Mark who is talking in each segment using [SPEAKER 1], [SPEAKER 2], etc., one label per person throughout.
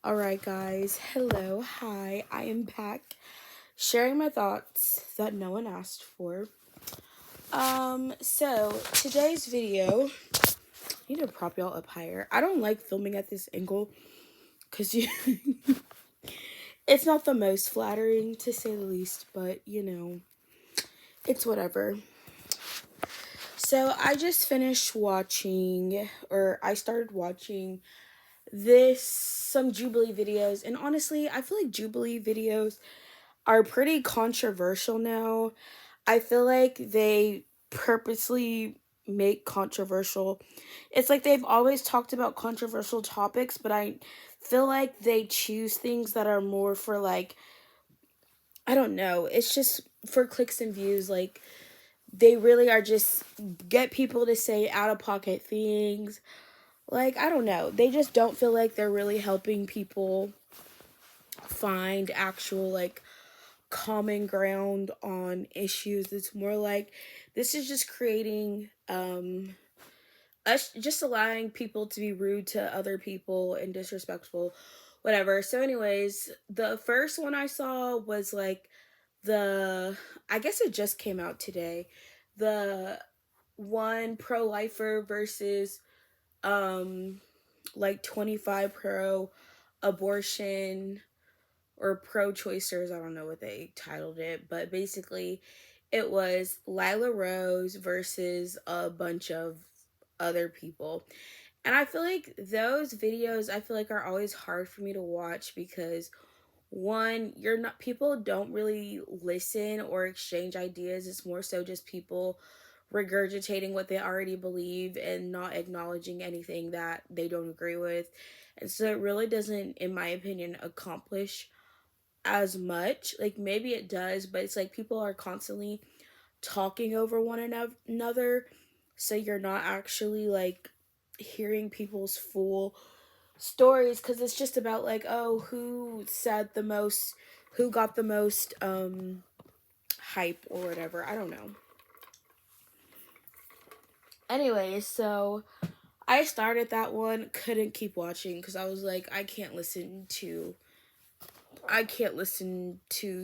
[SPEAKER 1] Alright guys, hello, hi, I am back sharing my thoughts that no one asked for. So today's video, I need to prop y'all up higher. I don't like filming at this angle because it's not the most flattering to say the least, but it's whatever. So I just finished watching, or I started watching some Jubilee videos, and honestly, I feel like Jubilee videos are pretty controversial now. I feel like they purposely make controversial. It's like they've always talked about controversial topics, but I feel like they choose things that are more for I don't know, it's just for clicks and views. Like they really are just get people to say out of pocket things. Like, I don't know. They just don't feel like they're really helping people find actual common ground on issues. It's more like this is just creating us just allowing people to be rude to other people and disrespectful, whatever. So anyways, the first one I saw was the I guess it just came out today. The one pro-lifer versus 25 pro abortion or pro-choicers. I don't know what they titled it, but basically it was Lila Rose versus a bunch of other people. And I feel like those videos are always hard for me to watch because one, you're not people don't really listen or exchange ideas. It's more so just people regurgitating what they already believe and not acknowledging anything that they don't agree with. And so it really doesn't, in my opinion, accomplish as much. Like maybe it does, but it's like people are constantly talking over one another, so you're not actually hearing people's full stories, because it's just about oh, who said the most, who got the most hype or whatever. I don't know. Anyway, so I started that one, couldn't keep watching because I was like, I can't listen to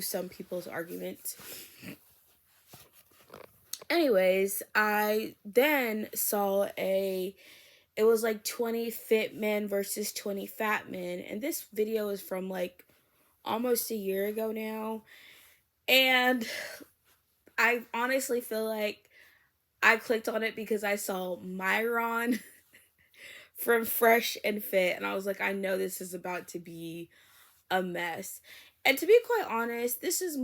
[SPEAKER 1] some people's arguments. Anyways, I then saw it was 20 fit men versus 20 fat men, and this video is from almost a year ago now. And I honestly feel like I clicked on it because I saw Myron from Fresh and Fit, and I was like, I know this is about to be a mess. And to be quite honest, this is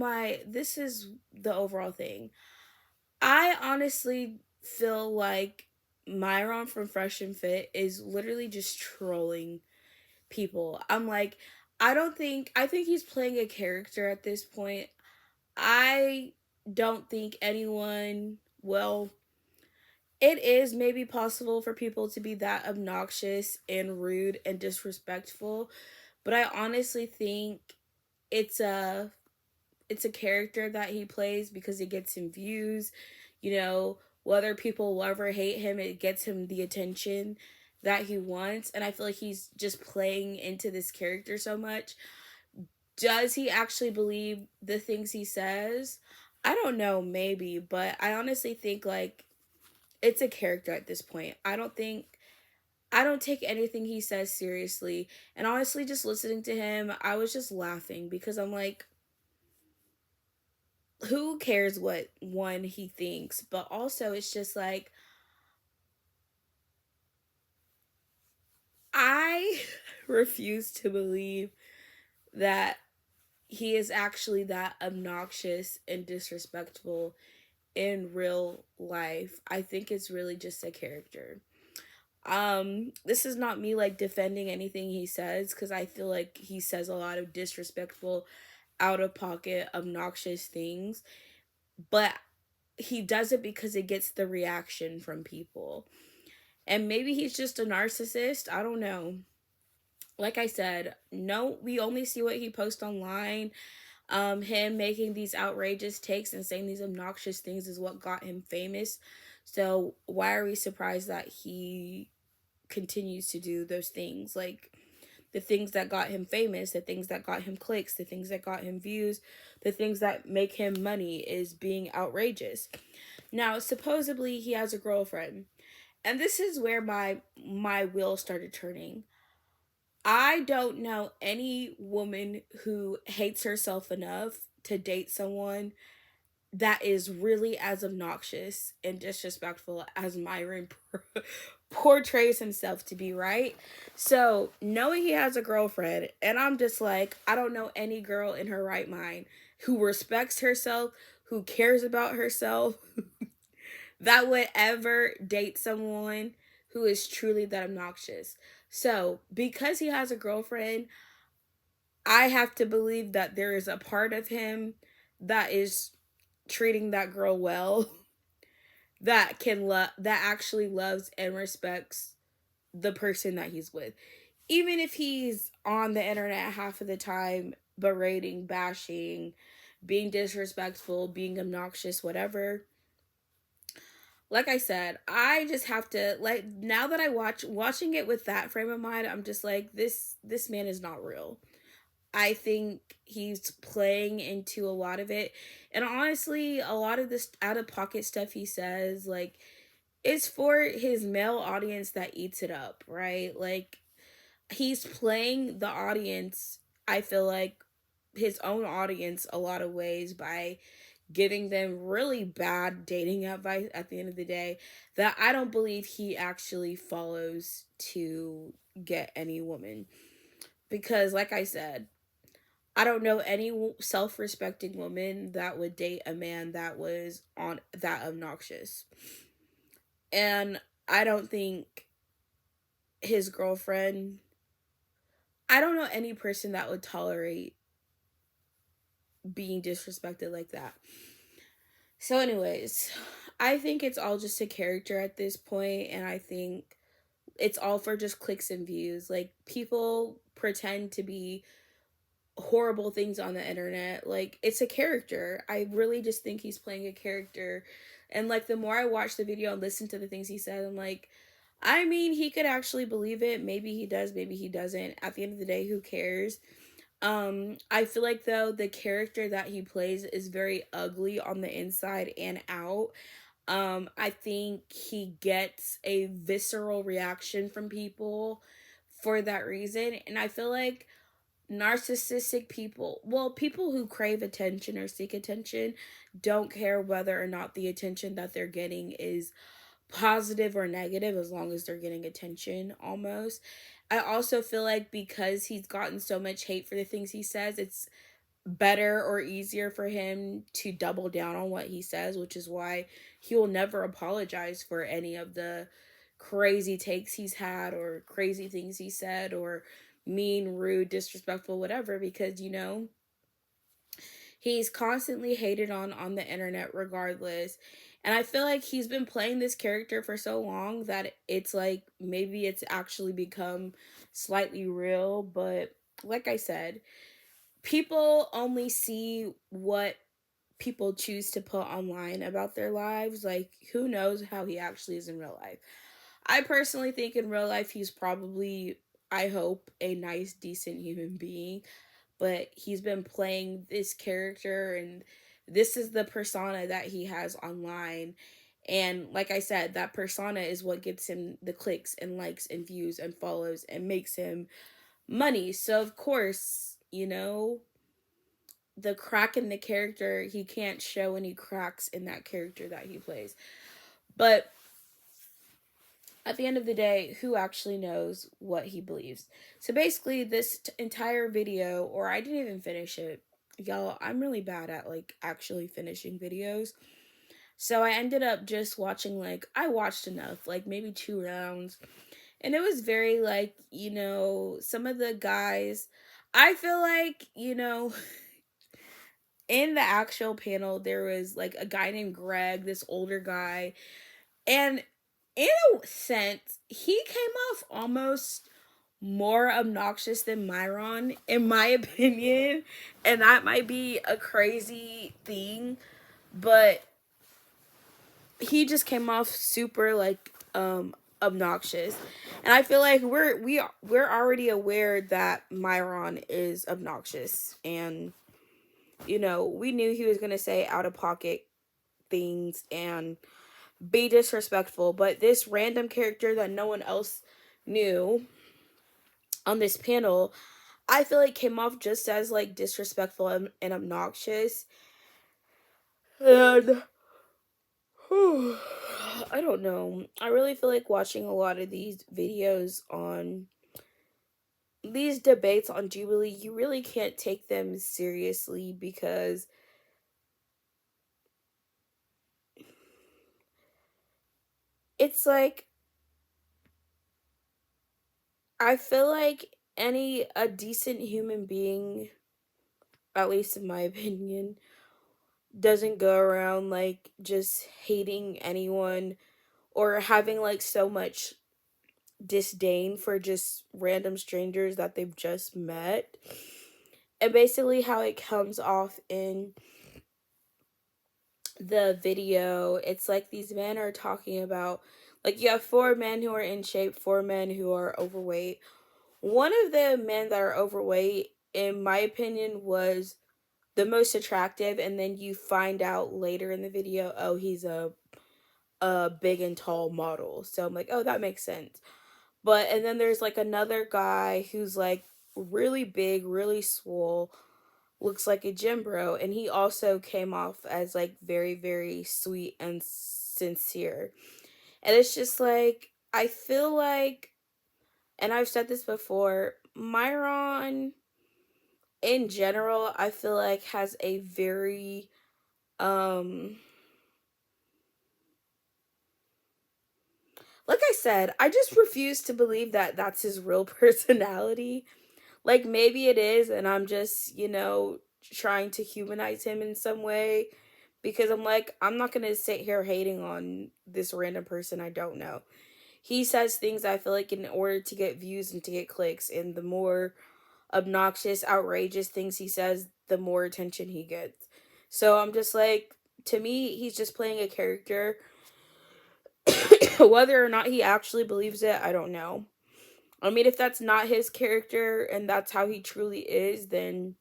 [SPEAKER 1] the overall thing. I honestly feel like Myron from Fresh and Fit is literally just trolling people. I'm like, I think he's playing a character at this point. I don't think anyone, well, it is maybe possible for people to be that obnoxious and rude and disrespectful, but I honestly think it's a character that he plays because it gets him views. Whether people love or hate him, it gets him the attention that he wants, and I feel like he's just playing into this character so much. Does he actually believe the things he says? I don't know, maybe, but I honestly think it's a character at this point. I don't take anything he says seriously. And honestly, just listening to him, I was just laughing because I'm like, who cares what one he thinks? But also, it's just like, I refuse to believe that he is actually that obnoxious and disrespectful in real life. I think it's really just a character. This is not me defending anything he says, because I feel like he says a lot of disrespectful, out of pocket, obnoxious things, but he does it because it gets the reaction from people. And maybe he's just a narcissist. I don't know. Like I said, no, we only see what he posts online. Him making these outrageous takes and saying these obnoxious things is what got him famous. So why are we surprised that he continues to do those things? the things that got him famous, the things that got him clicks, the things that got him views, the things that make him money is being outrageous. Now, supposedly he has a girlfriend. And this is where my wheel started turning. I don't know any woman who hates herself enough to date someone that is really as obnoxious and disrespectful as Myron portrays himself to be, right? So, knowing he has a girlfriend, and I'm just like, I don't know any girl in her right mind who respects herself, who cares about herself, that would ever date someone who is truly that obnoxious. So, because he has a girlfriend, I have to believe that there is a part of him that is treating that girl well, that that actually loves and respects the person that he's with. Even if he's on the internet half of the time berating, bashing, being disrespectful, being obnoxious, whatever. Like I said, I just have to, like, now that I watching it with that frame of mind, I'm just like, this man is not real. I think he's playing into a lot of it. And honestly, a lot of this out of pocket stuff he says, like, it's for his male audience that eats it up, right? Like, he's playing the audience, I feel like, his own audience a lot of ways by giving them really bad dating advice at the end of the day that I don't believe he actually follows to get any woman. Because, like I said, I don't know any self-respecting woman that would date a man that was on that obnoxious. And I don't think his girlfriend, I don't know any person that would tolerate being disrespected like that. So anyways, I think it's all just a character at this point, and I think it's all for just clicks and views. Like, people pretend to be horrible things on the internet. Like, it's a character. I really just think he's playing a character. And like, the more I watch the video and listen to the things he said, I'm like, I mean, he could actually believe it. Maybe he does, maybe he doesn't. At the end of the day, who cares? I feel like, though, the character that he plays is very ugly on the inside and out. I think he gets a visceral reaction from people for that reason. And I feel like narcissistic people, well, people who crave attention or seek attention, don't care whether or not the attention that they're getting is positive or negative, as long as they're getting attention, almost. I also feel like because he's gotten so much hate for the things he says, it's better or easier for him to double down on what he says, which is why he will never apologize for any of the crazy takes he's had or crazy things he said or mean, rude, disrespectful, whatever, because, you know, he's constantly hated on the internet regardless. And I feel like he's been playing this character for so long that it's like maybe it's actually become slightly real. But like I said, people only see what people choose to put online about their lives. Like, who knows how he actually is in real life? I personally think in real life he's probably, I hope, a nice, decent human being. But he's been playing this character, and this is the persona that he has online. And like I said, that persona is what gets him the clicks and likes and views and follows and makes him money. So, of course, you know, the crack in the character, he can't show any cracks in that character that he plays. But at the end of the day, who actually knows what he believes? So basically, this entire video, or I didn't even finish it. Y'all, I'm really bad at like actually finishing videos. So I ended up just watching, like, I watched enough, like maybe 2 rounds. And it was very, like, you know, some of the guys, I feel like, you know, in the actual panel, there was like a guy named Greg, this older guy. And in a sense, he came off almost more obnoxious than Myron, in my opinion. And that might be a crazy thing, but he just came off super, like, obnoxious. And I feel like we're already aware that Myron is obnoxious, and we knew he was going to say out of pocket things and be disrespectful, but this random character that no one else knew on this panel, I feel like came off just as like disrespectful and obnoxious. And I don't know. I really feel like watching a lot of these videos on these debates on Jubilee, you really can't take them seriously because it's like I feel like a decent human being, at least in my opinion, doesn't go around like just hating anyone or having like so much disdain for just random strangers that they've just met. And basically how it comes off in the video, it's like these men are talking about, like, you have four men who are in shape, four men who are overweight. One of the men that are overweight, in my opinion, was the most attractive, and then you find out later in the video, oh, he's a big and tall model. So I'm like, oh, that makes sense. But and then there's like another guy who's like really big, really swole, looks like a gym bro, and he also came off as like very, very sweet and sincere. And it's just like I feel like, and I've said this before, Myron in general, I feel like has a very like I said, I just refuse to believe that that's his real personality. Like maybe it is, and I'm just, trying to humanize him in some way, because I'm like, I'm not going to sit here hating on this random person I don't know. He says things, I feel like, in order to get views and to get clicks, and the more obnoxious, outrageous things he says, the more attention he gets. So I'm just like, to me, he's just playing a character. Whether or not he actually believes it, I don't know. I mean, if that's not his character and that's how he truly is, then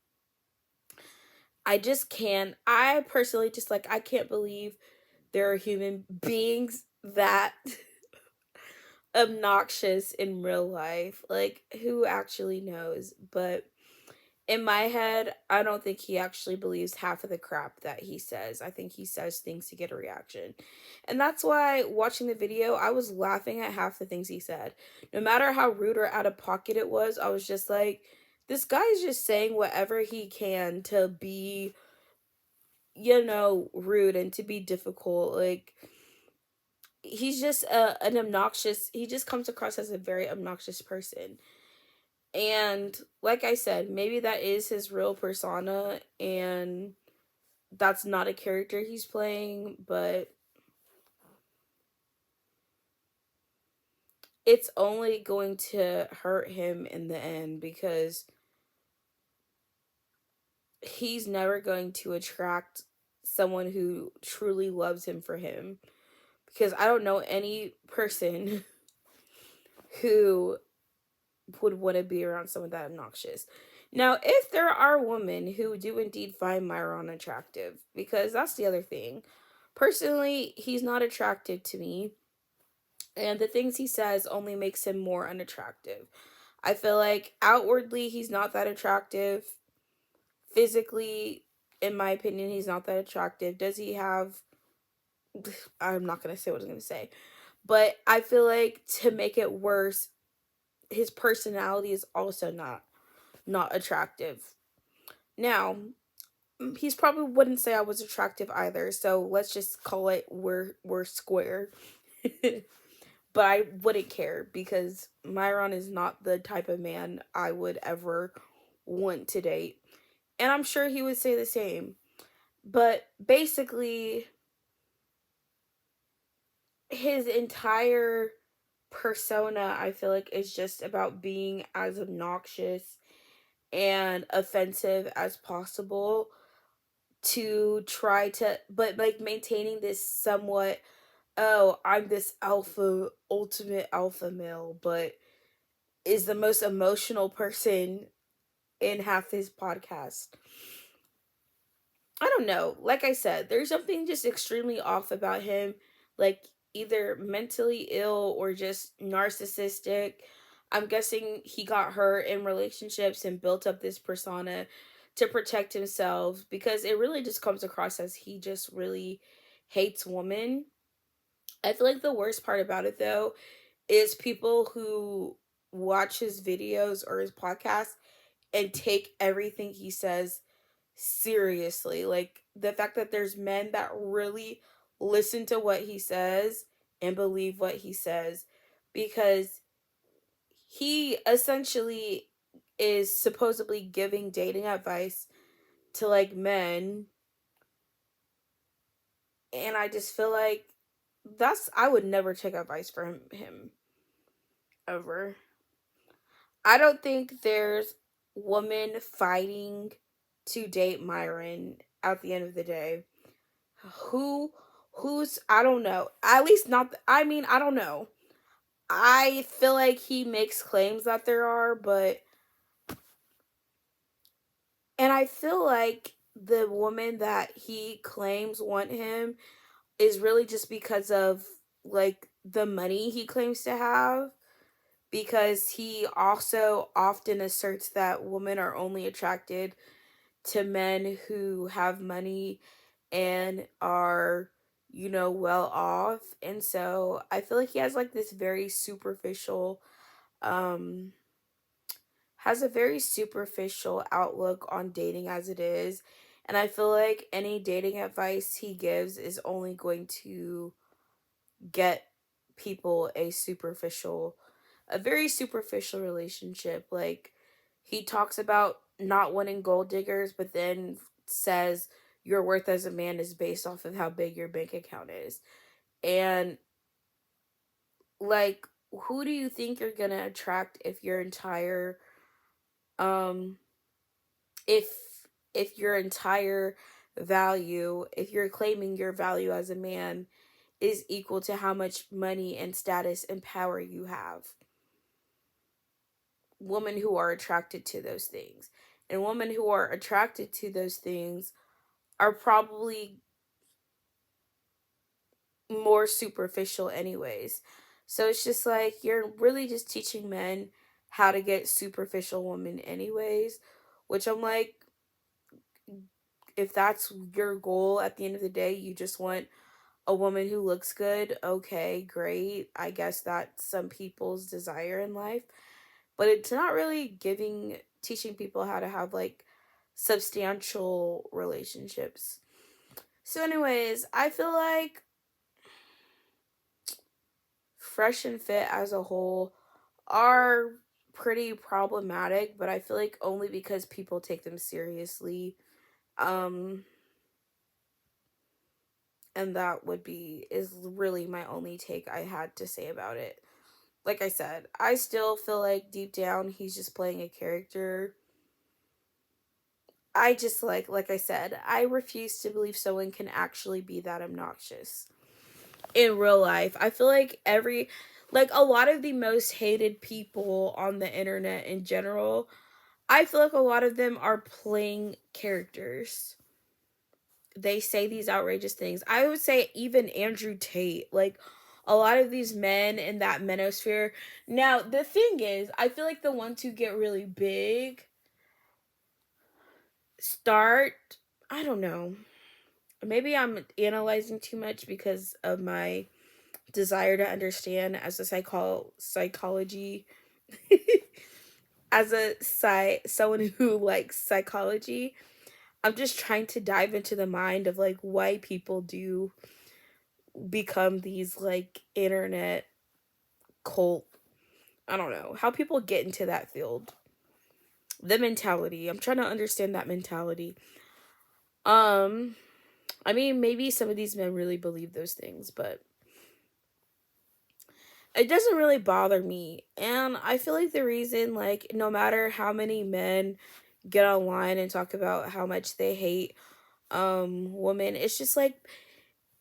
[SPEAKER 1] I just can't. I personally just like, I can't believe there are human beings that obnoxious in real life. Like, who actually knows? But in my head, I don't think he actually believes half of the crap that he says. I think he says things to get a reaction. And that's why watching the video, I was laughing at half the things he said. No matter how rude or out of pocket it was, I was just like, this guy's just saying whatever he can to be, rude and to be difficult. Like, he's just an obnoxious, he just comes across as a very obnoxious person. And like I said, maybe that is his real persona and that's not a character he's playing, but it's only going to hurt him in the end because he's never going to attract someone who truly loves him for him. Because I don't know any person who would want to be around someone that obnoxious. Now, if there are women who do indeed find Myron attractive, because that's the other thing. Personally, he's not attractive to me, and the things he says only makes him more unattractive. I feel like outwardly he's not that attractive. Physically, in my opinion, he's not that attractive. Does he have I'm not going to say what I was going to say. But I feel like to make it worse, his personality is also not attractive. Now, he's probably wouldn't say I was attractive either, so let's just call it we're square. But I wouldn't care because Myron is not the type of man I would ever want to date. And I'm sure he would say the same. But basically, his entire persona, I feel like, is just about being as obnoxious and offensive as possible to try to, but like maintaining this somewhat oh, I'm this alpha, ultimate alpha male, but is the most emotional person in half his podcast. I don't know. Like I said, there's something just extremely off about him. Like, either mentally ill or just narcissistic. I'm guessing he got hurt in relationships and built up this persona to protect himself, because it really just comes across as he just really hates women. I feel like the worst part about it, though, is people who watch his videos or his podcast and take everything he says seriously. Like, the fact that there's men that really listen to what he says and believe what he says, because he essentially is supposedly giving dating advice to like men, and I just feel like I would never take advice from him ever. I don't think there's woman fighting to date Myron at the end of the day. Who who's I don't know. At least not I mean, I don't know. I feel like he makes claims that there are, but and I feel like the woman that he claims want him is really just because of like the money he claims to have, because he also often asserts that women are only attracted to men who have money and are, well off. And so I feel like he has like this very superficial, um, has a very superficial outlook on dating as it is. And I feel like any dating advice he gives is only going to get people a very superficial relationship. Like, he talks about not wanting gold diggers, but then says your worth as a man is based off of how big your bank account is. And like, who do you think you're gonna attract if your entire um if your entire value, if you're claiming your value as a man is equal to how much money and status and power you have? Women who are attracted to those things. And women who are attracted to those things are probably more superficial, anyways. So it's just like you're really just teaching men how to get superficial women, anyways. Which I'm like, if that's your goal at the end of the day, you just want a woman who looks good, okay, great. I guess that's some people's desire in life. But it's not really teaching people how to have like substantial relationships. So anyways, I feel like Fresh and Fit as a whole are pretty problematic, but I feel like only because people take them seriously. Um and that is really my only take I had to say about it. Like I said, I still feel like deep down he's just playing a character. I just like I said, I refuse to believe someone can actually be that obnoxious in real life. I feel like a lot of the most hated people on the internet in general, I feel like a lot of them are playing characters. They say these outrageous things. I would say even Andrew Tate, like a lot of these men in that manosphere. Now, the thing is, I feel like the ones who get really big start, I don't know. Maybe I'm analyzing too much because of my desire to understand as a psychology as someone who likes psychology. I'm just trying to dive into the mind of like why people do become these like internet cult. I don't know how people get into that field. The mentality. I'm trying to understand that mentality. Um I mean, maybe some of these men really believe those things, but it doesn't really bother me. And I feel like the reason, like, no matter how many men get online and talk about how much they hate women, it's just like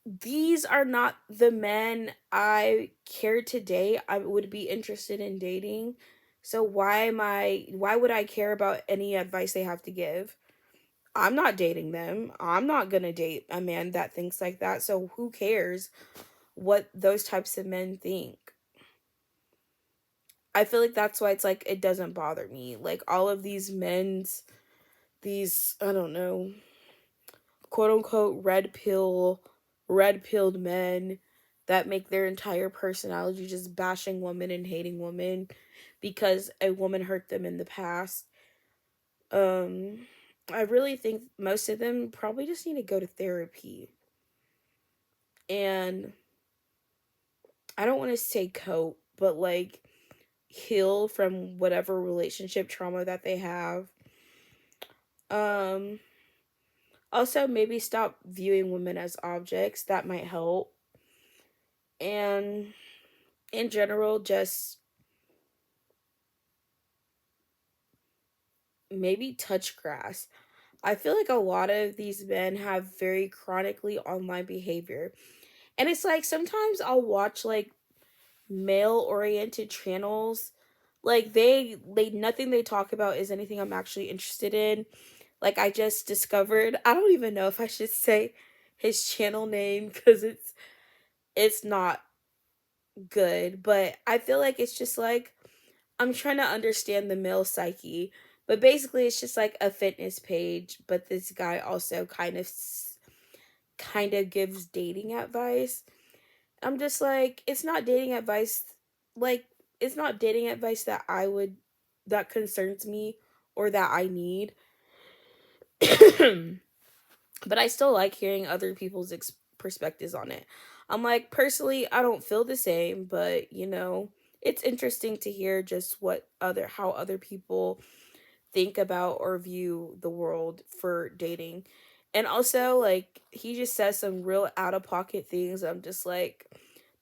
[SPEAKER 1] these are not the men I care to date, I would be interested in dating. So why would I care about any advice they have to give? I'm not dating them. I'm not going to date a man that thinks like that. So who cares what those types of men think? I feel like that's why it's like it doesn't bother me. Like all of these these, I don't know, quote unquote red pilled men that make their entire personality just bashing women and hating women because a woman hurt them in the past. Um I really think most of them probably just need to go to therapy. And I don't want to say cope, but like heal from whatever relationship trauma that they have. Um Also maybe stop viewing women as objects. That might help. And in general, just maybe touch grass. I feel like a lot of these men have very chronically online behavior. And it's like sometimes I'll watch like male oriented channels. Like they nothing they talk about is anything I'm actually interested in. Like I just discovered, I don't even know if I should say his channel name cuz it's not good, but I feel like it's just like I'm trying to understand the male psyche. But basically it's just like a fitness page, but this guy also kind of gives dating advice. I'm just like it's not dating advice, like it's not dating advice that that concerns me or that I need. But I still like hearing other people's perspectives on it. I'm like, personally, I don't feel the same, but it's interesting to hear just how other people think about or view the world for dating. And also, like, he just says some real out of pocket things. I'm just like,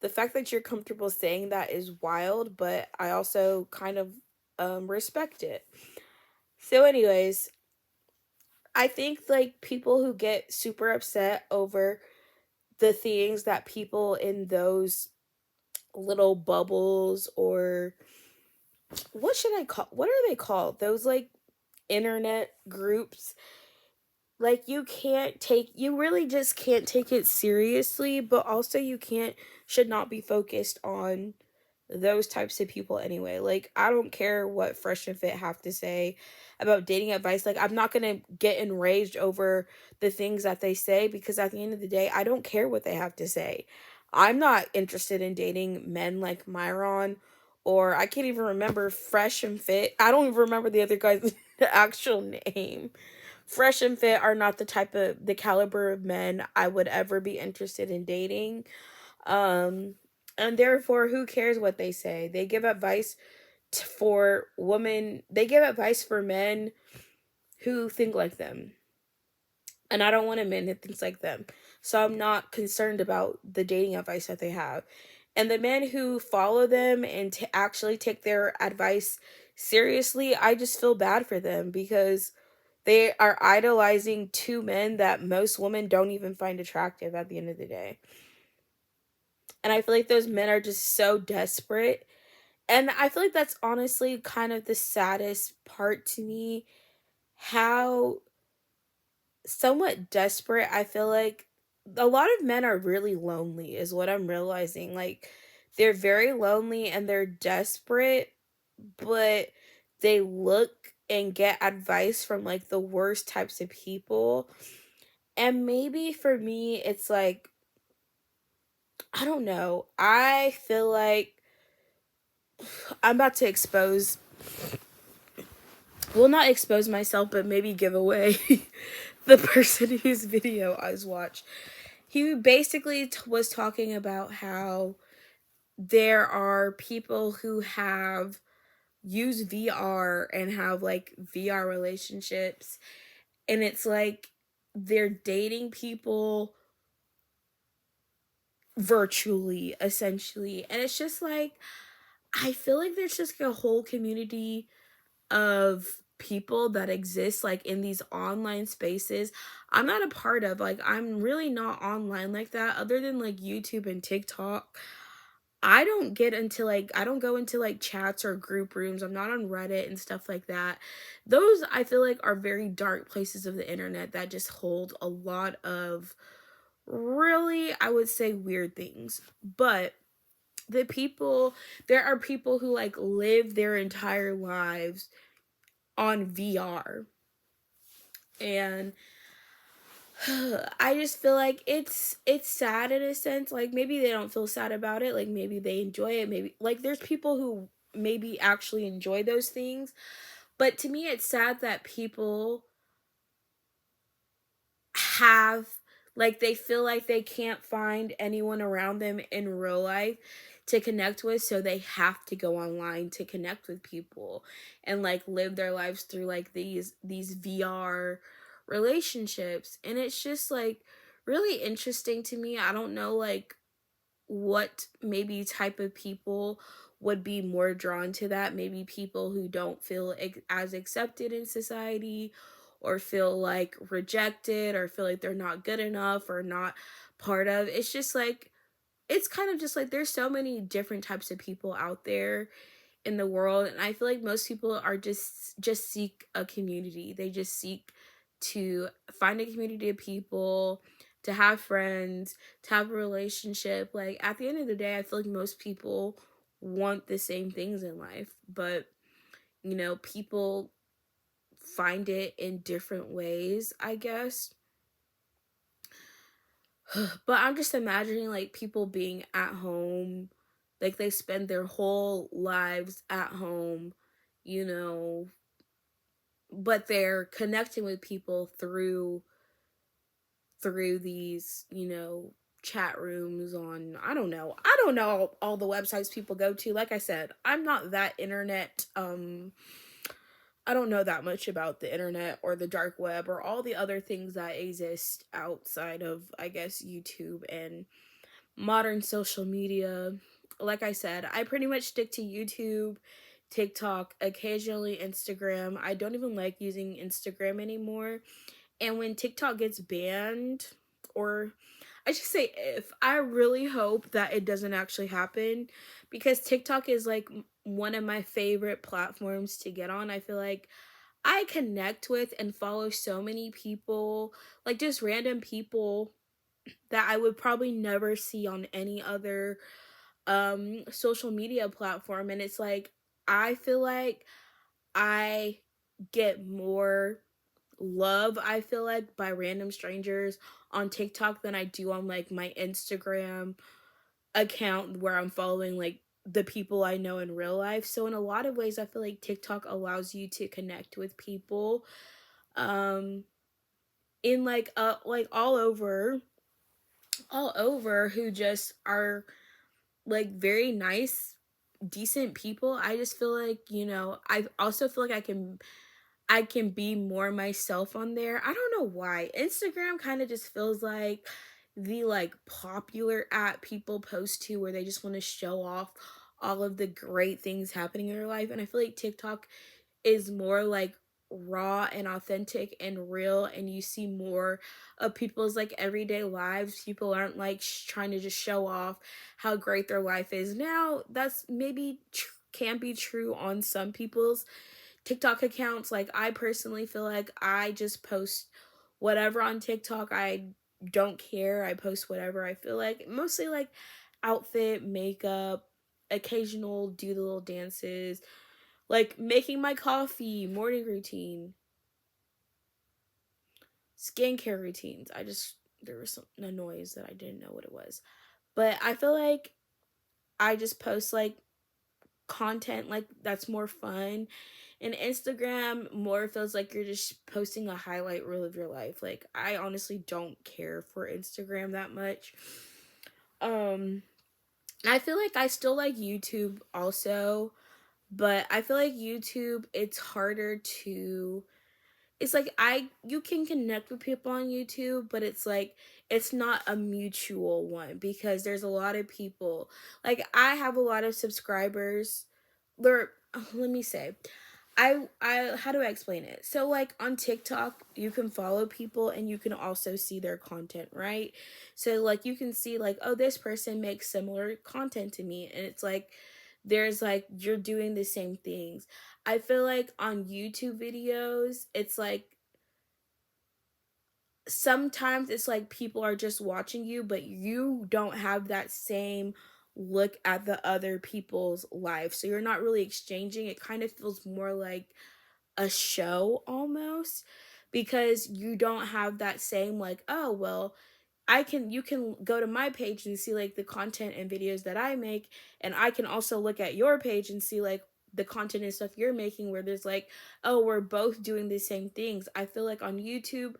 [SPEAKER 1] the fact that you're comfortable saying that is wild, but I also kind of respect it. So, anyways, I think like people who get super upset over the things that people in those little bubbles, or what are they called? Those like internet groups, like you really just can't take it seriously, but also you can't should not be focused on those types of people anyway. Like I don't care what Fresh and Fit have to say about dating advice. Like I'm not going to get enraged over the things that they say, because at the end of the day I don't care what they have to say. I'm not interested in dating men like Myron, or I can't even remember Fresh and Fit. I don't even remember the other guy's actual name. Fresh and Fit are not the caliber of men I would ever be interested in dating. Um and therefore who cares what they say? They give advice for women. They give advice for men who think like them. And I don't want a man that thinks like them. So I'm not concerned about the dating advice that they have. And the men who follow them and actually take their advice seriously, I just feel bad for them, because they are idolizing two men that most women don't even find attractive at the end of the day. And I feel like those men are just so desperate. And I feel like that's honestly kind of the saddest part to me. How somewhat desperate I feel like a lot of men are really lonely, is what I'm realizing. Like they're very lonely and they're desperate, but they look and get advice from like the worst types of people. And maybe for me, it's like, I don't know. I feel like I'm about to well, not expose myself, but maybe give away the person whose video I was watched. He basically was talking about how there are people who have used VR and have like VR relationships, and it's like they're dating people virtually, essentially. And it's just like, I feel like there's just like a whole community of people that exist like in these online spaces I'm not a part of. Like I'm really not online like that other than like YouTube and TikTok. I don't go into like chats or group rooms. I'm not on Reddit and stuff like that. Those I feel like are very dark places of the internet that just hold a lot of really, I would say, weird things. But there are people who like live their entire lives on VR. And I just feel like it's sad in a sense. Like maybe they don't feel sad about it. Like maybe they enjoy it. Maybe like there's people who maybe actually enjoy those things. But to me it's sad that people have like they feel like they can't find anyone around them in real life to connect with, so they have to go online to connect with people and like live their lives through like these VR relationships. And it's just like really interesting to me. I don't know like what maybe type of people would be more drawn to that. Maybe people who don't feel as accepted in society, or feel like rejected, or feel like they're not good enough or not part of. It's just like it's kind of just like there's so many different types of people out there in the world, and I feel like most people are just seek a community. They just seek to find a community of people, to have friends, to have a relationship. Like at the end of the day, I feel like most people want the same things in life, but people find it in different ways, I guess. But I'm just imagining like people being at home, like they spend their whole lives at home, you know, but they're connecting with people through these, chat rooms on, I don't know all the websites people go to. Like I said, I'm not that internet I don't know that much about the internet or the dark web or all the other things that exist outside of, I guess, YouTube and modern social media. Like I said, I pretty much stick to YouTube, TikTok, occasionally Instagram. I don't even like using Instagram anymore. And when TikTok gets banned, or I should say if, I really hope that it doesn't actually happen, because TikTok is like one of my favorite platforms to get on. I feel like I connect with and follow so many people, like just random people that I would probably never see on any other social media platform. And it's like I feel like I get more love, I feel like, by random strangers on TikTok than I do on like my Instagram account where I'm following like the people I know in real life. So in a lot of ways I feel like TikTok allows you to connect with people um in like all over who just are like very nice, decent people. I just feel like, I also feel like I can be more myself on there. I don't know why. Instagram kind of just feels like the like popular app people post to, where they just want to show off all of the great things happening in their life. And I feel like TikTok is more like raw and authentic and real, and you see more of people's like everyday lives. People aren't like trying to just show off how great their life is. Now that's maybe can be true on some people's TikTok accounts. Like I personally feel like I just post whatever on TikTok. I don't care. I post whatever I feel like. Mostly like outfit, makeup, occasional do the little dances, like making my coffee, morning routine, skincare routines. There was a noise that I didn't know what it was. But I feel like I just post like content like that's more fun. And Instagram more feels like you're just posting a highlight reel of your life. Like I honestly don't care for Instagram that much. Um I feel like I still like YouTube also, but I feel like YouTube it's harder to it's like I you can connect with people on YouTube, but it's like it's not a mutual one, because there's a lot of people. Like I have a lot of subscribers. There Let me say, I how do I explain it? So like on TikTok, you can follow people and you can also see their content, right? So like you can see like, oh, this person makes similar content to me, and it's like there's like you're doing the same things. I feel like on YouTube videos, it's like sometimes it's like people are just watching you, but you don't have that same look at the other people's life. So you're not really exchanging. It kind of feels more like a show almost, because you don't have that same like, oh well, you can go to my page and see like the content and videos that I make, and I can also look at your page and see like the content and stuff you're making, where there's like, oh, we're both doing the same things. I feel like on YouTube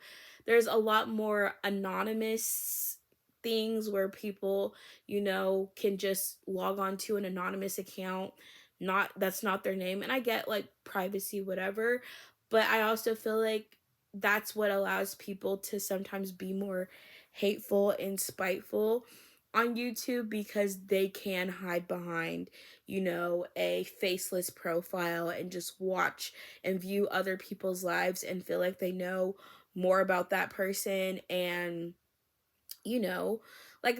[SPEAKER 1] there's a lot more anonymous things where people, can just log on to an anonymous account, not that's not their name, and I get like privacy whatever, but I also feel like that's what allows people to sometimes be more hateful and spiteful on YouTube, because they can hide behind, a faceless profile and just watch and view other people's lives and feel like they know more about that person. And, you know, like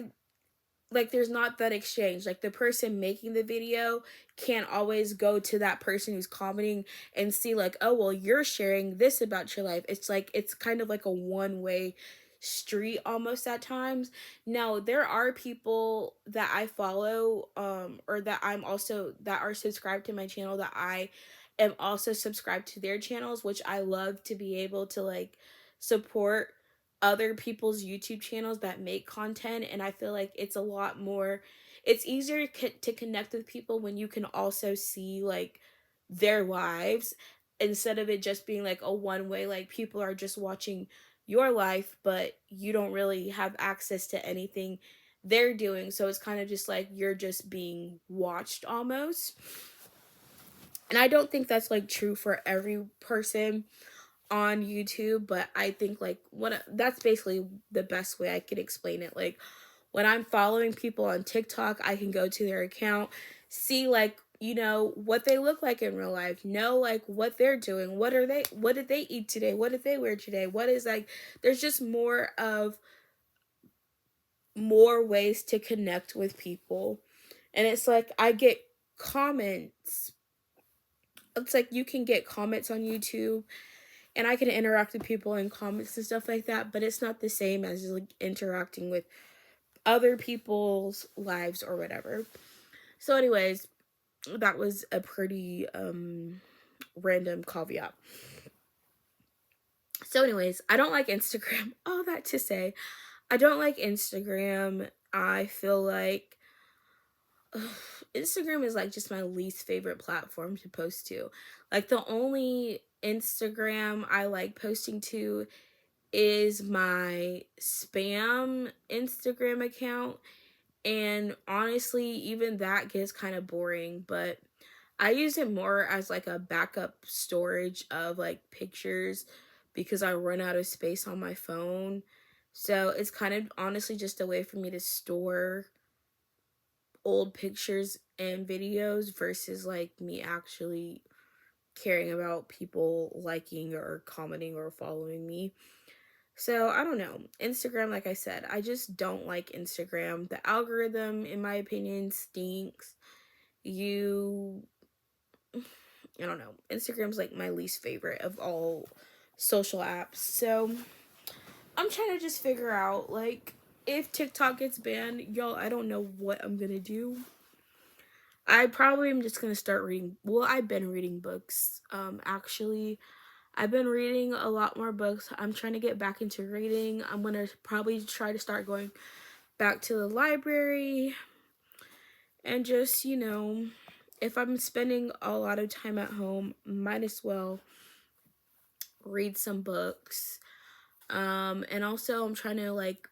[SPEAKER 1] there's not that exchange. Like the person making the video can't always go to that person who's commenting and see like, oh well, you're sharing this about your life. It's like it's kind of like a one-way street almost at times. Now there are people that I follow, or that are subscribed to my channel, that I am also subscribed to their channels, which I love to be able to like support other people's YouTube channels that make content. And I feel like it's easier to connect with people when you can also see like their lives, instead of it just being like a one way, like people are just watching your life but you don't really have access to anything they're doing. So it's kind of just like you're just being watched almost. And I don't think that's like true for every person on YouTube, but I think like that's basically the best way I could explain it. Like when I'm following people on TikTok, I can go to their account, see like, what they look like in real life, know like what they're doing, what did they eat today, what did they wear today, what is like, there's just more ways to connect with people. And it's like I get comments. It's like you can get comments on YouTube, and I can interact with people in comments and stuff like that, but it's not the same as like interacting with other people's lives or whatever. So anyways, that was a pretty random caveat. So anyways, I don't like Instagram. All that to say, I don't like Instagram. I feel like Instagram is like just my least favorite platform to post to. Like the only Instagram I like posting to is my spam Instagram account. And honestly, even that gets kind of boring, but I use it more as like a backup storage of like pictures, because I run out of space on my phone. So it's kind of honestly just a way for me to store old pictures and videos versus like me actually caring about people liking or commenting or following me. So I don't know. Instagram, like I said, I just don't like Instagram. The algorithm, in my opinion, stinks. You, I don't know. Instagram's like my least favorite of all social apps. So I'm trying to just figure out, like, if TikTok gets banned, y'all, I don't know what I'm gonna do. I probably am just gonna start reading. Well, I've been reading books. Actually, I've been reading a lot more books. I'm trying to get back into reading. I'm gonna probably try to start going back to the library, and just, if I'm spending a lot of time at home, might as well read some books. And also I'm trying to like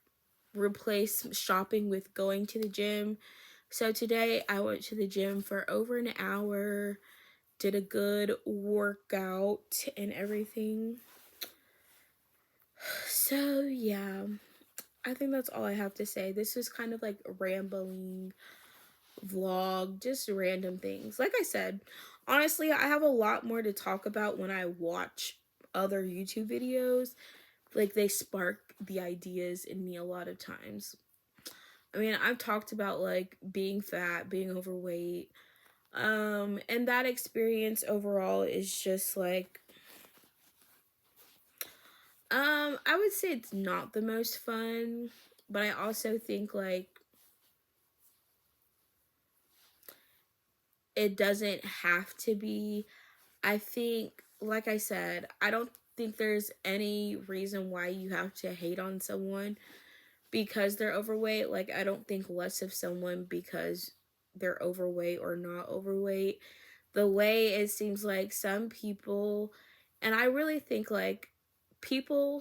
[SPEAKER 1] replace shopping with going to the gym. So today I went to the gym for over an hour, did a good workout and everything. So yeah, I think that's all I have to say. This was kind of like a rambling vlog, just random things. Like I said, Honestly, I have a lot more to talk about when I watch other YouTube videos. Like, they spark the ideas in me a lot of times. I mean, I've talked about like being fat, being overweight. And that experience overall is just like I would say it's not the most fun, but I also think like it doesn't have to be. I think, like I said, I don't think there's any reason why you have to hate on someone because they're overweight. Like, I don't think less of someone because they're overweight or not overweight. The way it seems like some people, and I really think like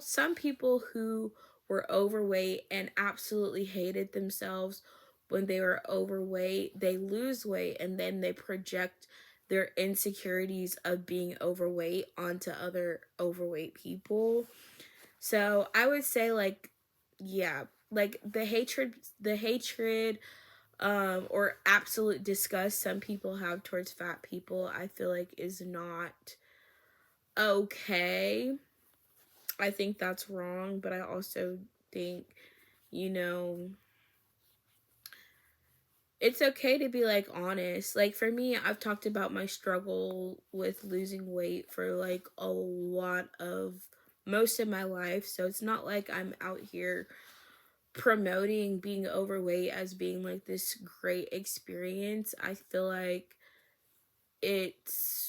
[SPEAKER 1] some people who were overweight and absolutely hated themselves when they were overweight, they lose weight and then they project their insecurities of being overweight onto other overweight people. So I would say like, yeah, like the hatred or absolute disgust some people have towards fat people, I feel like is not okay. I think that's wrong, but I also think, you know, it's okay to be like honest. Like for me, I've talked about my struggle with losing weight for like a lot of most of my life. So it's not like I'm out here promoting being overweight as being like this great experience. I feel like it's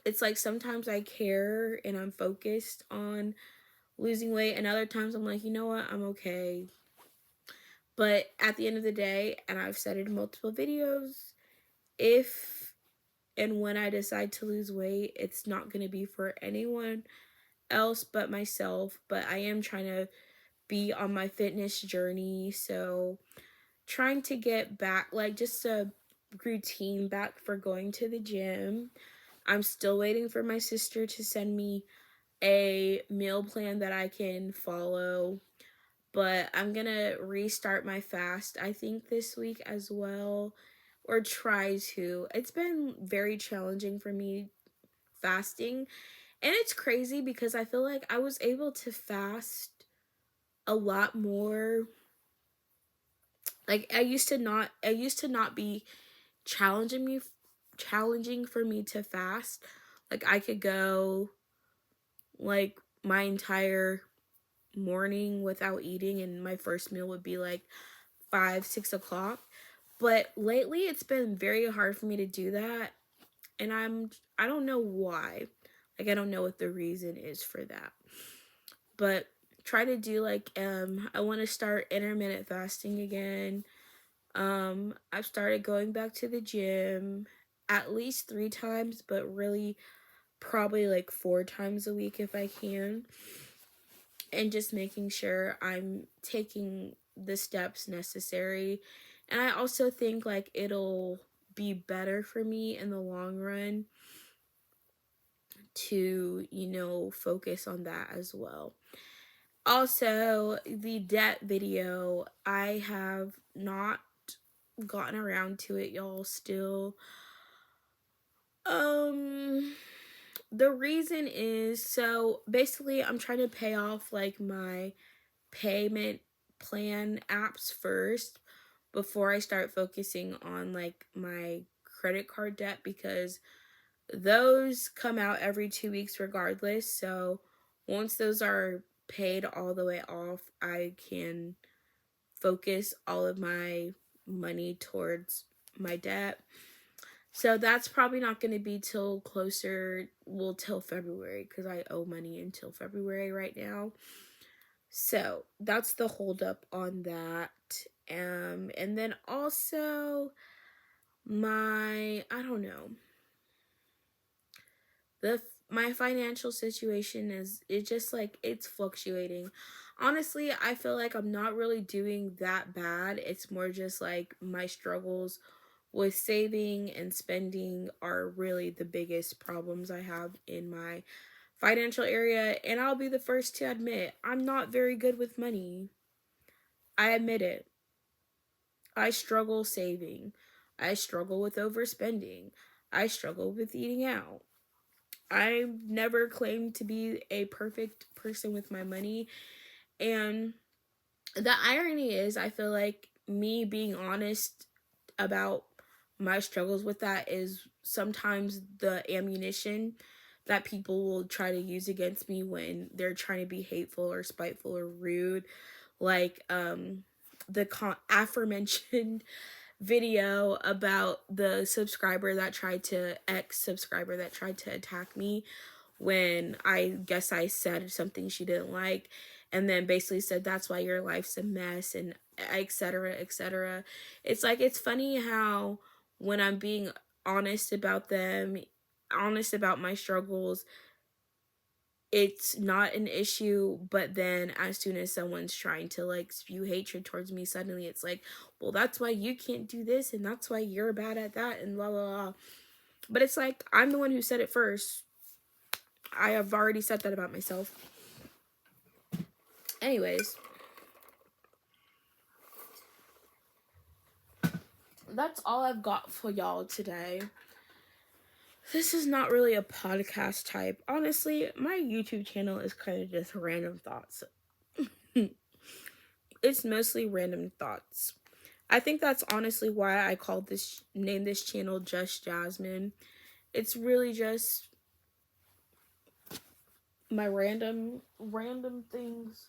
[SPEAKER 1] it's like sometimes I care and I'm focused on losing weight and other times I'm like, you know what, I'm okay. But at the end of the day, and I've said it in multiple videos, if and when I decide to lose weight, it's not going to be for anyone else but myself. But I am trying to be on my fitness journey, so trying to get back like just a routine back for going to the gym. I'm still waiting for my sister to send me a meal plan that I can follow, but I'm gonna restart my fast, I think, this week as well, or try to. It's been very challenging for me fasting, and it's crazy because I feel like I was able to fast a lot more. Like I used to not be challenging for me to fast. Like I could go like my entire morning without eating and my first meal would be like 5, 6 o'clock. But lately it's been very hard for me to do that. And I don't know why. Like I don't know what the reason is for that. But try to do like I want to start intermittent fasting again. I've started going back to the gym at least 3 times, but really probably like 4 times a week if I can. And just making sure I'm taking the steps necessary. And I also think like it'll be better for me in the long run to, focus on that as well. Also, the debt video, I have not gotten around to it, y'all, still. Um the reason is, so basically I'm trying to pay off like my payment plan apps first before I start focusing on like my credit card debt because those come out every 2 weeks regardless. So once those are paid all the way off, I can focus all of my money towards my debt. So that's probably not going to be till till February because I owe money until February right now. So that's the holdup on that. And then also I don't know, my financial situation is it just like it's fluctuating. Honestly, I feel like I'm not really doing that bad. It's more just like my struggles with saving and spending are really the biggest problems I have in my financial area. And I'll be the first to admit I'm not very good with money. I admit it. I struggle saving. I struggle with overspending. I struggle with eating out. I never claimed to be a perfect person with my money. And the irony is, I feel like me being honest about my struggles with that is sometimes the ammunition that people will try to use against me when they're trying to be hateful or spiteful or rude. Like the aforementioned video about the subscriber that tried to ex subscriber that tried to attack me when I guess I said something she didn't like, and then basically said that's why your life's a mess, and etc etc. It's like, it's funny how when I'm being honest about them, honest about my struggles, it's not an issue, but then as soon as someone's trying to like spew hatred towards me, suddenly it's like, well, that's why you can't do this, and that's why you're bad at that, and blah blah blah. But it's like, I'm the one who said it first. I have already said that about myself. Anyways, that's all I've got for y'all today. This is not really a podcast type. Honestly, my YouTube channel is kind of just random thoughts. It's mostly random thoughts. I think that's honestly why I named this channel Just Jasmine. It's really just my random things,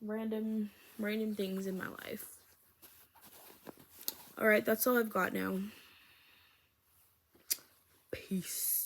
[SPEAKER 1] random things in my life. All right, that's all I've got now. Peace.